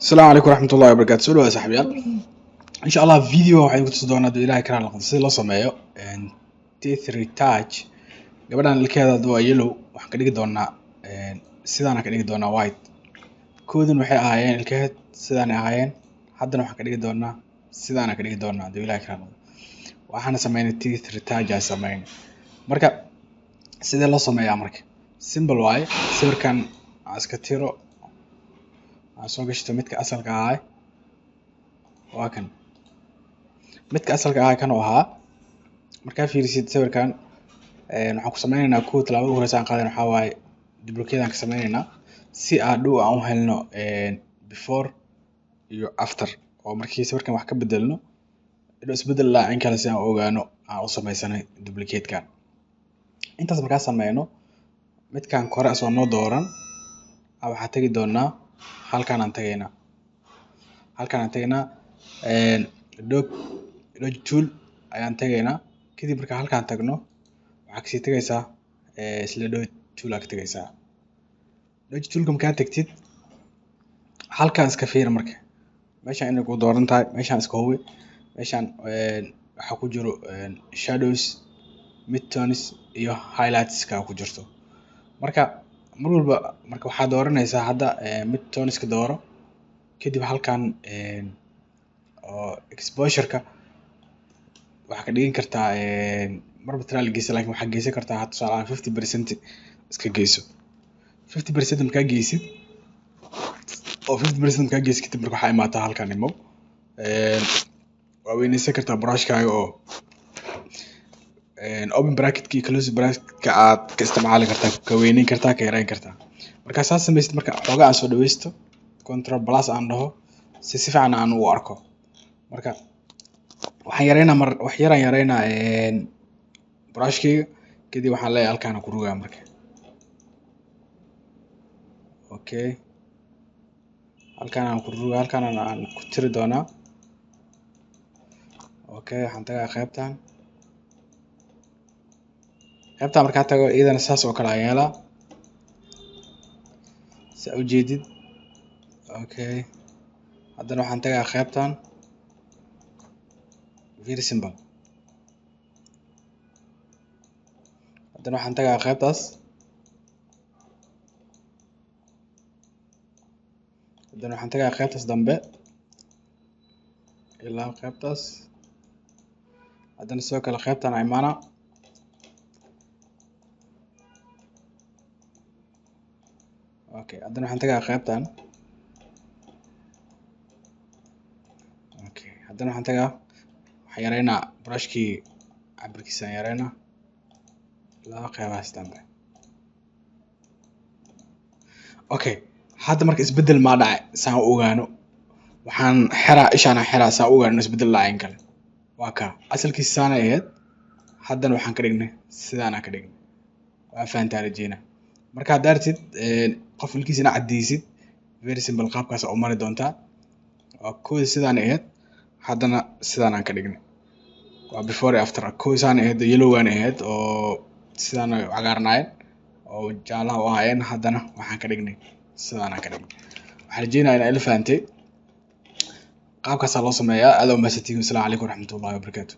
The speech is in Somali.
السلام عليكم ورحمة الله وبركاته. سؤال يا صاحبي إن شاء الله فيديو waxaan ku tusi doonaa dad ilaahay karaan laqad si loo sameeyo teeth retouch gabadhan ilkeeda waa yellow waxaan ka dhigi doonaa sidaan ka dhigi doonaa white koodin waxay ahaayeen ilkeed sidaan ahaayeen haddana waxaan ka dhigi doonaa sidaan ka dhigi doonaa dad ilaahay karaan waxaan sameeynay teeth retouch aan sameeynay marka sidee loo sameeyaa marka simple waaye sawirkan aan iska tiro aan soo gashto midka asalka ah waa kan midka asalka ah kan oo ahaa markaa fiirisid sawirkan waxaan ku sameynaynaa kood talaabada ugu horeysa aan qaadan waxaa waaye duplicate aan ka sameynaynaa si aan dhow aan u helno before iyo after oo markii sawirkan wax ka bedelno inuu isbedel laacin kale si aan ogaano aan u sameysanay duplicate kan intaas markaa sameyno midkan kore asoo noo dooran waxaa tagi doonaa halkaan aan tagaynaa dodge tool ayaan tagaynaa kadib marka halkaan tagno waxaa kasii tagaysaa isla dodge tool aad ka tagaysaa dodge toolka markaa tagtid halkaan iska fiir marka meeshaan inay ku dooran tahay meeshaan iska hubi meeshaan waxaa ku jiro shadows midtones iyo highlights ka ku jirto marka mar walba marka waxaa dooranaysaa hadda midtoneska dooro kadib halkaan oo exposure-ka waxaa ka dhigin kartaa marba tiraal geysa laakiin waxaa geysan kartaa hadda tusaale ahaan 50% iska geyso 50% markaa geysid oo 50% markaa geysid kadib marka waxaa imaataa halkaan imo waa weynaysan kartaa brushkaaga oo open bracket ki close bracket ka aad ka isticmaali kartaa ka weynayn kartaa ka yareyn kartaa marka saas sameeysid marka xoogaa aan soo dhaweysto control plus aan dhaho si fiican aan u arko marka waxaan yareynaa wax yar aan yareynaa brushkayga kadib waxaan leeyahay halkaan ku rugaa marka okay halkaan aan ku rugaa halkaan aan ku tiri doonaa okay waxaan tagaa qaybtaan markaa tago iyadana saas oo kale aan yeelaa si u jeedid okay haddana waxaan tagaa qaybtaan very simple haddana waxaan tagaa qaybtaas haddana waxaan tagaa qaybtaas dambe ilaa qaybtaas haddana sidoo kale qaybtaan aan imaanaa okay haddana waxaan tagaa qaybtaan okay haddana waxaan tagaa waxaan yareynaa brushkii cabirkiisa aan yareynaa ilaa qaybahaas dambe okay hadda marka isbedel maa dhacay saan u ogaano waxaan xiraa ishaan xiraa saan u ogaano isbedel lacayn kale waa ka asalkiisa saan ahayd haddana waxaan ka dhignay sidaan aan ka dhignay waa fahantaa rajeyna marka hadda artid qof ilkiisa ina cadeysid very simple qaabkaas oo mari doontaa waa koodi sidaan ahayd haddana sidaan aan ka dhignay waa before and after koodi sidaan ahayd yellow aan ahayd oo sidaan cagaarnaayeen oo jaalaha u ahaayeen haddana waxaan ka dhignay sidaan aan ka dhignay waxaan rajeynayaa inaad ila fahantay qaabkaasaa loo sameeyaa aad u mahadsantihiin. Assalaamu calaykum waraxmatullaahi wabarakaatuh.